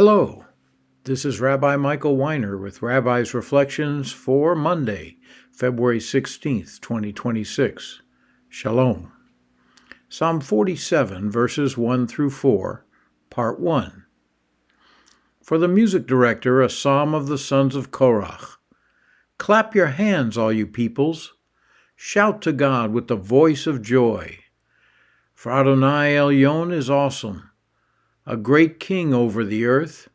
Hello, this is Rabbi Michael Weiner with Rabbi's Reflections for Monday, February 16th, 2026. Shalom. Psalm 47, verses 1 through 4, Part 1. For the music director, a psalm of the sons of Korach. Clap your hands, all you peoples. Shout to God with the voice of joy. For Adonai Elyon is awesome, a great king over the earth.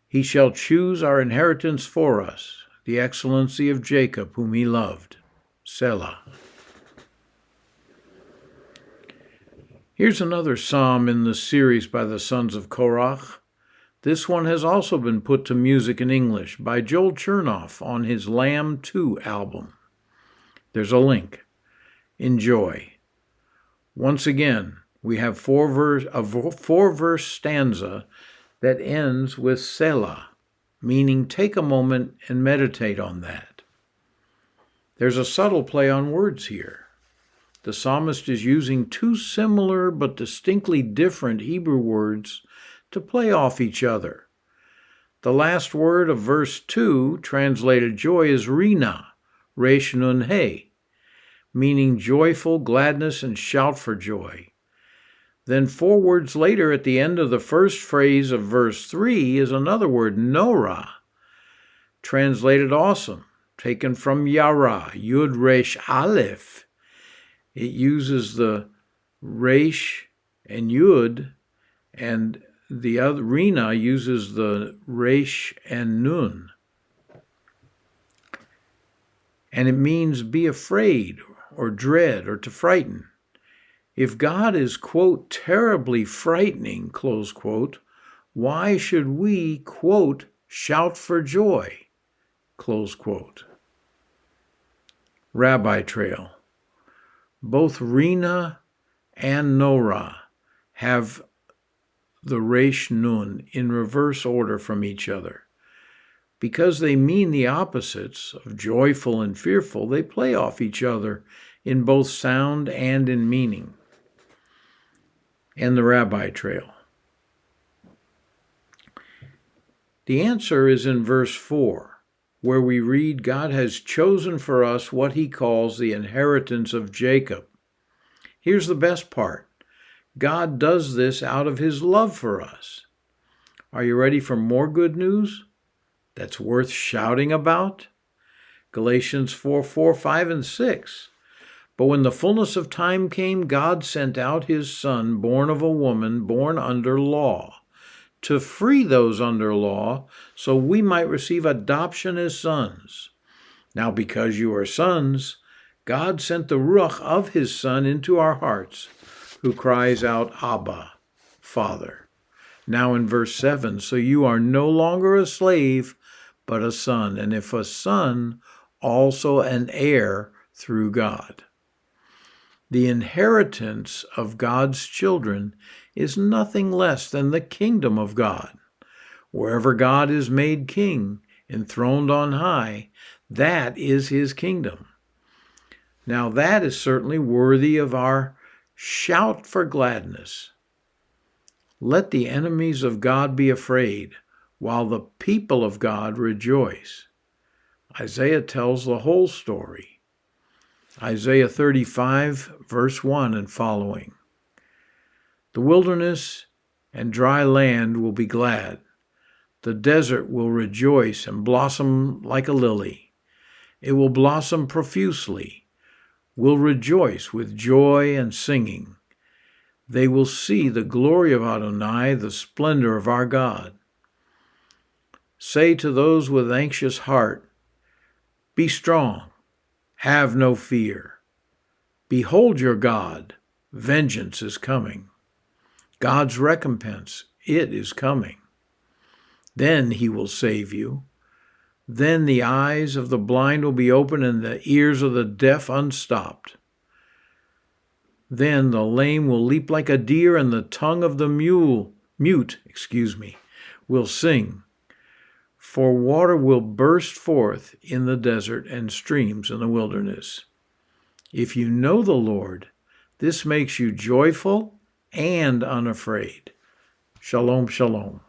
He shall choose our inheritance for us, the excellency of Jacob, whom he loved. Selah. Here's another psalm in the series by the sons of Korach. This one has also been put to music in English by Joel Chernoff on his Lamb 2 album. There's a link. Enjoy. Once again, we have a four-verse stanza that ends with Selah, meaning take a moment and meditate on that. There's a subtle play on words here. The psalmist is using two similar but distinctly different Hebrew words to play off each other. The last word of verse 2, translated joy, is rina, resh nun he, meaning joyful, gladness, and shout for joy. Then 4 words later, at the end of the first phrase of verse 3, is another word, norah, translated awesome, taken from yara, yud resh aleph. It uses the resh and yud, and the other rina uses the resh and nun. And it means be afraid or dread or to frighten. If God is, quote, terribly frightening, close quote, why should we, quote, shout for joy, close quote? Rabbi Trail. Both Rina and Norah have the Resh Nun in reverse order from each other. Because they mean the opposites of joyful and fearful, they play off each other in both sound and in meaning. And the Rabbi Trail. The answer is in verse 4, where we read, God has chosen for us what he calls the inheritance of Jacob. Here's the best part. God does this out of his love for us. Are you ready for more good news that's worth shouting about? Galatians 4, 5, and 6. But when the fullness of time came, God sent out his Son, born of a woman, born under law, to free those under law, so we might receive adoption as sons. Now because you are sons, God sent the Ruach of his Son into our hearts, who cries out, Abba, Father. Now in verse 7, so you are no longer a slave, but a son, and if a son, also an heir through God. The inheritance of God's children is nothing less than the kingdom of God. Wherever God is made king, enthroned on high, that is his kingdom. Now that is certainly worthy of our shout for gladness. Let the enemies of God be afraid, while the people of God rejoice. Isaiah tells the whole story. Isaiah 35, verse 1 and following. The wilderness and dry land will be glad. The desert will rejoice and blossom like a lily. It will blossom profusely, will rejoice with joy and singing. They will see the glory of Adonai, the splendor of our God. Say to those with anxious heart, be strong. Have no fear. Behold your God. Vengeance is coming. God's recompense, it is coming. Then he will save you. Then the eyes of the blind will be opened and the ears of the deaf unstopped. Then the lame will leap like a deer and the tongue of the mute will sing. For water will burst forth in the desert and streams in the wilderness. If you know the Lord, this makes you joyful and unafraid. Shalom, shalom.